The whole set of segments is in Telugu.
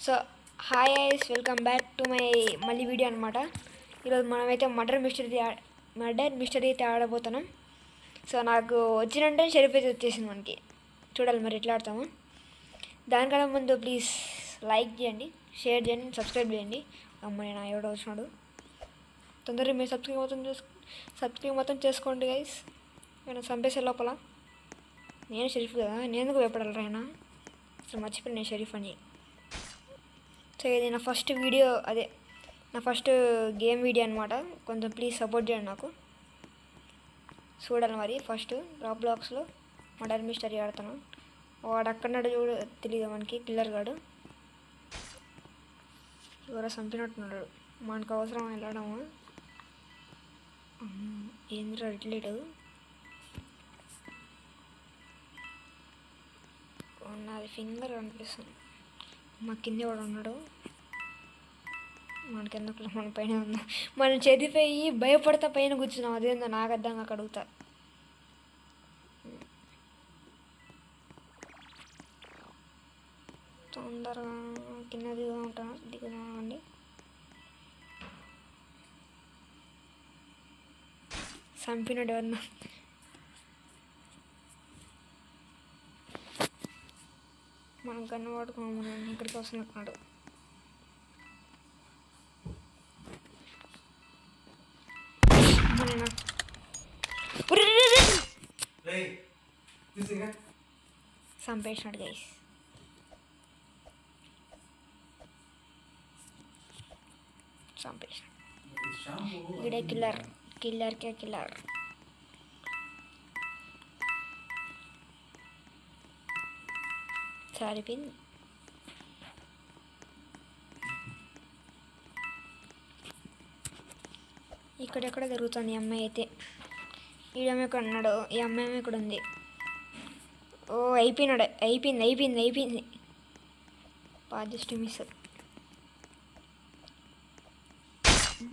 So hi guys, welcome back to my మళ్ళీ వీడియో అనమాట. ఈరోజు మనమైతే మర్డర్ మిస్టరీ అయితే ఆడబోతున్నాం. సో నాకు వచ్చినంటే షరీఫ్ అయితే వచ్చేసింది మనకి. చూడాలి మరి ఎట్లా ఆడతాము. దానికన్నా ముందు ప్లీజ్ లైక్ చేయండి, షేర్ చేయండి, సబ్స్క్రైబ్ చేయండి. అమ్మాయి నా ఎవడో వచ్చినాడు. తొందరగా మీరు సబ్స్క్రైబ్ మొత్తం చేసుకోండి గైస్. నేను చంపేసే లోపల నేను షరీఫ్ కదా, నేను ఎందుకు భయపడాలి రాయనా? అసలు మర్చిపోయి నేను షరీఫ్ అని. సో ఇది నా ఫస్ట్ వీడియో, అదే నా ఫస్ట్ గేమ్ వీడియో అనమాట. కొంచెం ప్లీజ్ సపోర్ట్ చేయండి నాకు. చూడాలి మరి. ఫస్ట్ రాబ్లాక్స్లో మర్డర్ మిస్టరీ ఆడుతాను. వాడు అక్కడన్నాడు చూడు, తెలియదు మనకి. కిల్లర్ గాడు ఎవరో చంపినట్టున్నాడు. మనకు అవసరం వెళ్ళడము. ఏంద్రా ఇట్లేడు నాది ఫింగర్ కనిపిస్తుంది. మా కింద వాడు ఉన్నాడు. మనకెందుకు మన పైన ఉందా, మనం చెదిపోయి భయపడతా పైన కూర్చున్నాం. అదేందో నాకు అర్థం కాక అడుగుతా. తొందరగా కింద దిగుతుంటాను, దిగుదామండి. చంపినాడు ఎవరన్నా. మనం కన్ను పట్టుకోమని ఇక్కడికి వస్తున్నట్టున్నాడు. చంపేసినాడు గైస్. చంపేసినాడు. ఇక్కడే కిల్లర్కే కిల్లర్. సరిపోయింది. ఇక్కడెక్కడ జరుగుతుంది ఈ అమ్మాయి అయితే. ఈ అమ్మాయి ఇక్కడ ఉన్నాడు, ఈ అమ్మాయి ఇక్కడ ఉంది. ఓ అయిపోయింది. Just miss.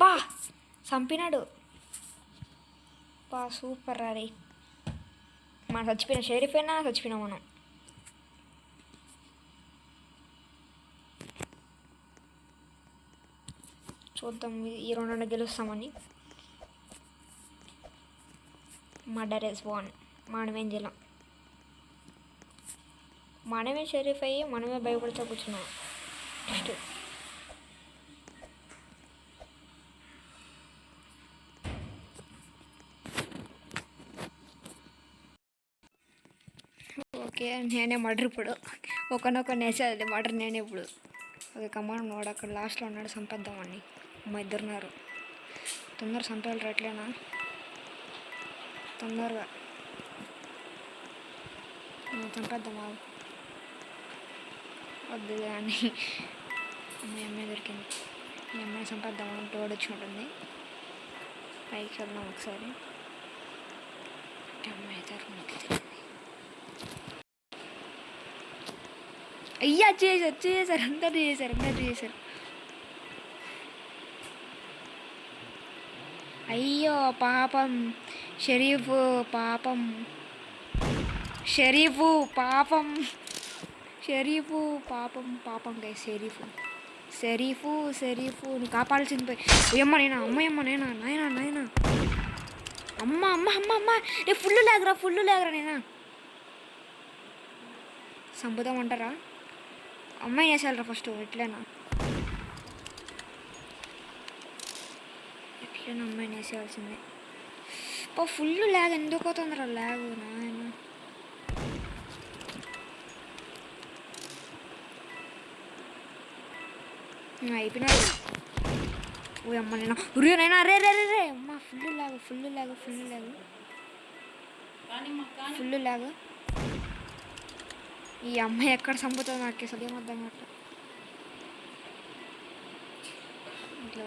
బా చంపినాడు. సూపర్ రే. మనం చచ్చిపోయిన షరీఫ్ అయినా చచ్చిపోయినా మనం. చూద్దాం ఈ రెండు గెలుస్తామని. Murder is one. మనమేం చేయలేం. మనమే షరీఫ్ అయ్యి మనమే భయపడుతూ కూర్చున్నాం. నెక్స్ట్ ఓకే, నేనే మర్డర్ ఇప్పుడు. ఒకనొక నేసేది మర్డర్ నేనే ఇప్పుడు. ఓకే కమాండ్ వాడు అక్కడ లాస్ట్లో ఉన్నాడు, చంపేద్దామని. మా ఇద్దరున్నారు. తొందరగా చంపేయాలి ఎట్లేనా? తొందరగా చంపేద్దామా? వద్దు కానీ అమ్మాయి దొరికింది. ఈ అమ్మాయి చంపేద్దామా? తోడు వచ్చినట్టుంది. పైకి వెళ్దాం ఒకసారి. అమ్మాయి తరఫున అయ్యా చేశారు అందరు చేశారు. అయ్యో పాపం షరీఫు, పాపం గై షరీఫు నువ్వు కాపాడాల్సింది పోయి. అమ్మ నేనా నాయనా అమ్మ రే ఫుల్ లేగరా నేనా. చంపుదామంటారా? అమ్మాయి వేసేయాలరా ఫస్ట్. ఎట్లైనా అమ్మాయిని వేసేయాల్సిందే. ఫుల్ ల్యాగ్ ఎందుకు అవుతుందిరా ల్యాగ్ నాయన. అయిపోయినాడు. ఓ అమ్మ నేను ఉరియనైనా రే అమ్మ ఫుల్ ల్యాగ్. ఈ అమ్మాయి ఎక్కడ చంపుతుంది నాకు అసలు ఏమర్థం కావట్లేదు. ఇట్లా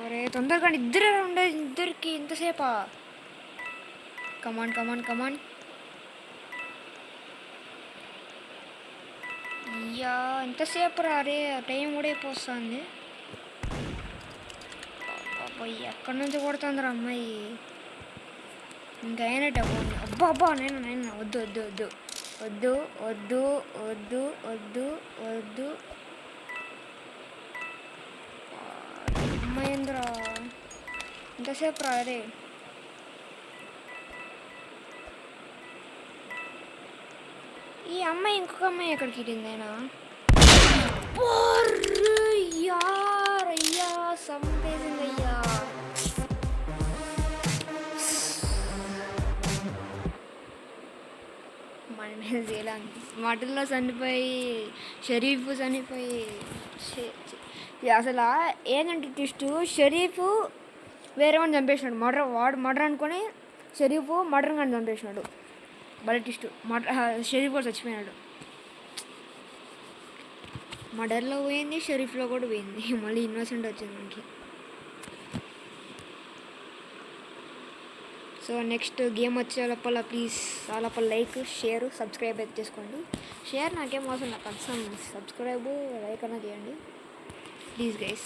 ఒరే తొందరగా ఇద్దరే ఉండే, ఇద్దరికి ఇంతసేపా? కమాన్ అయ్యా ఎంతసేపు రా రే, టైం కూడా అయిపోతుంది. ఎక్కడి నుంచి కొడుతుందిరా అమ్మాయి. ఇంకా అయినట్టు పోండి. అబ్బా అబ్బా నేను వద్దు వద్దు వద్దు వద్దు వద్దు వద్దు వద్దు వద్దు. మహేంద్ర ఎంతసేపు రా అరే. ఈ అమ్మాయి ఇంకొక అమ్మాయి ఎక్కడికి వెళ్ళిందేనా? అయ్యా సంపేసిందయ్యా. మన మటన్లో చనిపోయి షరీఫ్ చనిపోయి అసలు ఏంటంటే ట్విస్ట్, షరీఫ్ వేరే వాడిని చంపేసినాడు. వాడు మర్డర్ అనుకొని షరీఫ్ మర్డర్ కానీ చంపేసినాడు. భలే ట్విస్ట్. షరీఫ్ కూడా చచ్చిపోయినాడు. మర్డర్లో పోయింది, షరీఫ్లో కూడా పోయింది. మళ్ళీ ఇన్నోసెంట్ వచ్చింది మనకి. సో నెక్స్ట్ గేమ్ వచ్చే లోపల ప్లీజ్ ఆ లోపల లైక్, షేర్, సబ్స్క్రైబ్ అయితే చేసుకోండి. షేర్ నాకేం అవసరం, నాకు కన్సర్న్ సబ్స్క్రైబ్, లైక్ అన్నా చేయండి ప్లీజ్ గైస్.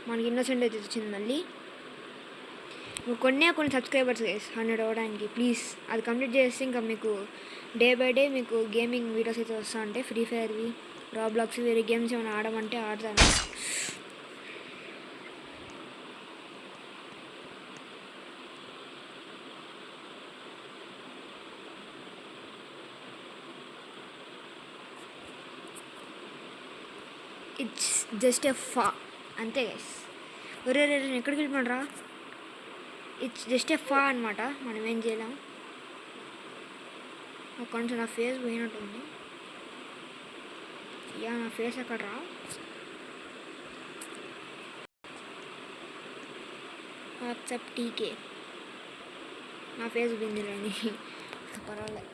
మనకి ఇన్నోసెంట్ అయితే వచ్చింది. మళ్ళీ కొన్ని సబ్స్క్రైబర్స్ గైస్ 100 అవ్వడానికి ప్లీజ్. అది కంప్లీట్ చేస్తే ఇంకా మీకు డే బై డే మీకు గేమింగ్ వీడియోస్ అయితే వస్తూ ఉంటాయి. ఫ్రీ ఫైర్వి, రాబ్లాక్స్, వేరే గేమ్స్ ఏమైనా ఆడమంటే ఆడతాను. ఇట్స్ జస్ట్ ఎ ఫా అంతే గైస్. ఒరే ఎక్కడికి వెళ్ళిపోండ్రా. ఇట్స్ జస్ట్ ఎ ఫా అనమాట. మనం ఏం చేయలేం. కొంచెం నా ఫేస్ పోయినట్టుంది. యా నా ఫేస్ ఎక్కడ రా. వాట్సాప్ టీకే నా ఫేస్ పోయింది రండి. పర్వాలేదు.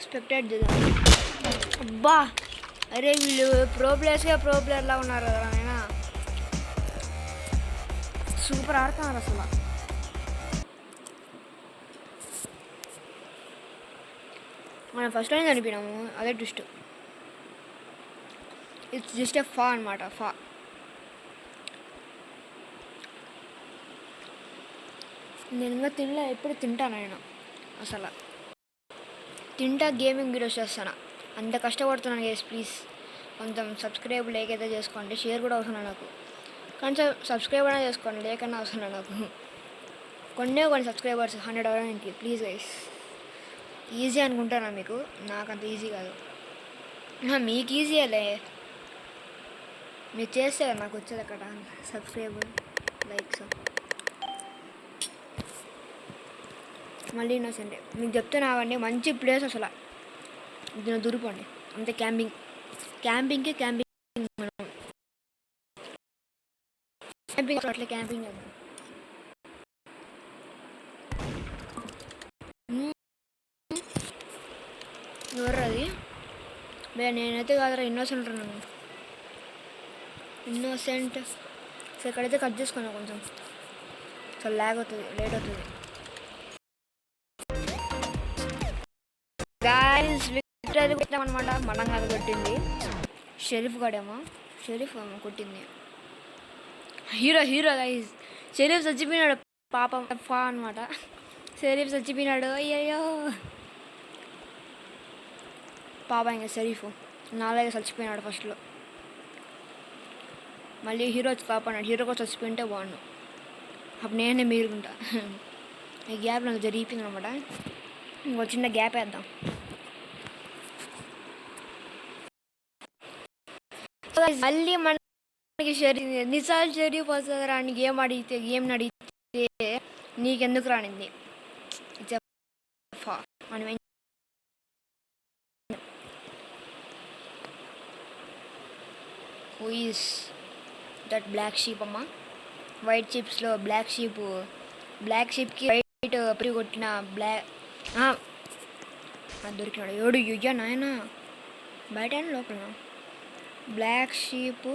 స్పెక్టేట్ చేద్దాం. అబ్బా అరే వీళ్ళు ప్రో ప్లేయర్లా ఉన్నారు కదా ఆయన. సూపర్ ఆడుతున్నారు అసలు. మనం ఫస్ట్ టైం చనిపోయినాము, అదే ట్విస్ట్. ఇట్స్ జస్ట్ ఎ ఫా అనమాట. ఫా నేను ఇంకా తినలే, ఎప్పుడు తింటాను నేను. అసలు తింటా గేమింగ్ వీడియోస్ చేస్తాను, అంత కష్టపడుతున్నాను గైస్. ప్లీజ్ కొంచెం సబ్స్క్రైబ్ లేక్ అయితే చేసుకోండి. షేర్ కూడా అవసరం నాకు. కొంచెం సబ్స్క్రైబ్ అయినా చేసుకోండి, లేకన్నా అవసరం నాకు. కొన్ని సబ్స్క్రైబర్స్ 100 అవ్వడానికి ప్లీజ్ గైస్. ఈజీ అనుకుంటానా మీకు? నాకు అంత ఈజీ కాదు. మీకు ఈజీలే, మీరు చేస్తే కదా నాకు వచ్చేది అక్కడ. Subscribe, likes. మళ్ళీ ఇన్నోసెంట్ మీకు చెప్తున్నావండి, మంచి ప్లేస్ అసలు. దీన్ని దూరిపోండి అంతే. క్యాంపింగ్ మనం అట్లా క్యాంపింగ్ చేద్దాం. ఎవరు అది? నేనైతే కాదురా, ఇన్నోసెంట్ ఉన్నాను. ఇన్నోసెంట్. సో ఇక్కడైతే కట్ చేసుకున్నా కొంచెం. సో లేట్ అవుతుంది. గాయస్ విక్టరీ కొట్టామన్నమాట. మనం కాదు కొట్టింది, షరీఫ్ గడేమో. షరీఫ్ కొట్టింది. Hero guys. షరీఫ్ చచ్చిపోయినాడు పాపం. ఫా అనమాట. షరీఫ్ చచ్చిపోయినాడు. అయ్యయ్యో పాప. ఇంకా షరీఫ్ నాలాగే చచ్చిపోయినాడు ఫస్ట్లో. మళ్ళీ హీరో వచ్చి కాపాడు. హీరో కూడా చచ్చిపోయింటే బాగుండు, అప్పుడు నేనే మిగులుకుంటా. ఈ గ్యాప్ నాకు జరిగిపోయింది అనమాట. ఇంకో చిన్న గ్యాప్ వేద్దాం. మళ్ళీ మనకి ఎన్నిసార్లు షరీఫ్ వస్తుంది రా అని గేమ్ అడిగితే నీకెందుకు రానింది. మనం who is that black sheep అమ్మా. వైట్ షీప్స్లో బ్లాక్ షీప్కి వైట్ ప్రీ కొట్టిన బ్లాక్ దొరికినాడు. యుయ్యా నాయన బయట లోపల. బ్లాక్ షీప్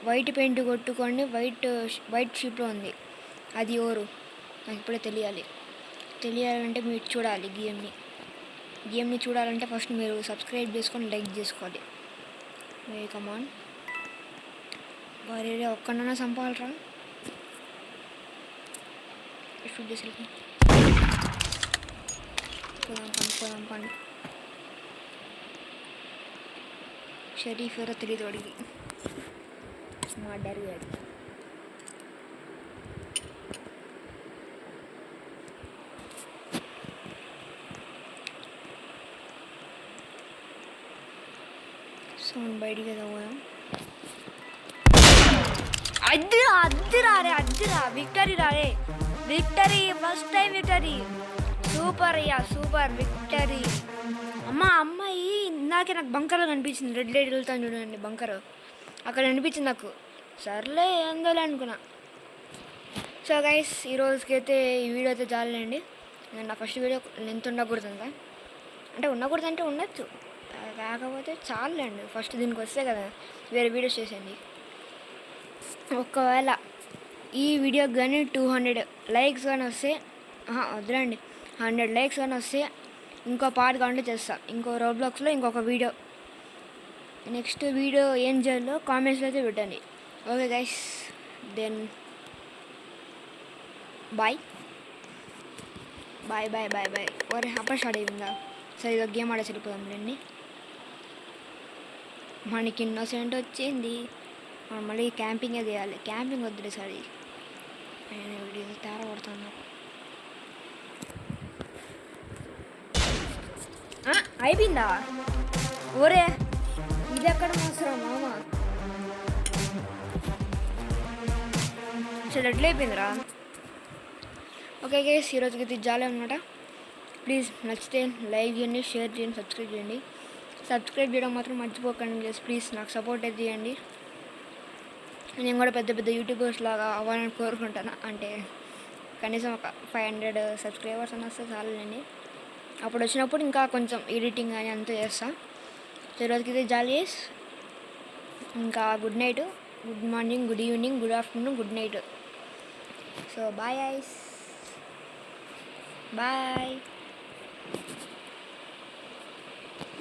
వైట్ పెయింట్ కొట్టుకొని వైట్ షీప్లో ఉంది. అది ఎవరు నాకు ఇప్పుడే తెలియాలంటే మీరు చూడాలి గేమ్ని. గేమ్ని చూడాలంటే ఫస్ట్ మీరు సబ్స్క్రైబ్ చేసుకొని లైక్ చేసుకోవాలి. కమాన్ వారే ఒక్కడన్నా చంపాలరా. షూట్ చేసి పోదాం పండి. షరీఫ్ ఎవరో తెలియదు వాడికి, మా డాడీ గారికి. సౌండ్ బయటికి కదా పోదాం. అద్దురా విక్టరీ రారే, victory first time victory. Super అయ్యా సూపర్ విక్టరీ. అమ్మాయి ఇందాకే నాకు బంకర్లో కనిపించింది, రెడ్ లైట్ వెళ్తాను చూడండి బంకర్, అక్కడ అనిపించింది నాకు. సర్లే ఏందోలే అనుకున్నా. సో గైస్ ఈరోజుకైతే ఈ వీడియో అయితే చాలండి. నా ఫస్ట్ వీడియో లెంత్ ఉండకూడదు, అంటే ఉండొచ్చు, కాకపోతే చాలండి. ఫస్ట్ దీనికి వస్తే కదా వేరే వీడియోస్ చేసేయండి. ఒకవేళ ఈ వీడియోకి కానీ 200 లైక్స్ కానీ వస్తే, వద్దులండి 100 లైక్స్ కానీ వస్తే ఇంకో పార్ట్ కావాలంటే చేస్తా, ఇంకో రోబ్లాక్స్లో ఇంకొక వీడియో. నెక్స్ట్ వీడియో ఏం చేయాలో కామెంట్స్లో అయితే పెట్టండి. Okay guys, then bye. ఓరే అప్పుడు స్టార్ట్ అయిపోయిందా? సరే ఇదో గేమ్ ఆడే సరిపోదాం రండి. మనకి ఇన్నోసెంట్ వచ్చింది, మనం మళ్ళీ క్యాంపింగే చేయాలి. క్యాంపింగ్ వద్దులే సరే, వీడియో తేడా కొడుతున్నా. అయిపోయిందా? ఓరే ఇది ఎక్కడ మోసరా మామ, అసలు ఎట్లా అయిపోయిందిరా. ఓకే గైస్ ఈరోజుకి ఇది జాలే అనమాట. ప్లీజ్ నచ్చితే లైక్ చేయండి, షేర్ చేయండి, సబ్స్క్రైబ్ చేయడం మాత్రం మర్చిపోకండి గైస్. ప్లీజ్ నాకు సపోర్ట్ అయితే చేయండి. నేను కూడా పెద్ద పెద్ద యూట్యూబర్స్ లాగా అవ్వాలని కోరుకుంటాను. అంటే కనీసం ఒక 500 సబ్స్క్రైబర్స్ అని వస్తే చాలండి. అప్పుడు వచ్చినప్పుడు ఇంకా కొంచెం ఎడిటింగ్ అని అంతా చేస్తాను. ఈరోజుకి ఇది జాలీ. ఇంకా good night, good morning, good evening, good afternoon, good night. So bye ఐస్, బాయ్.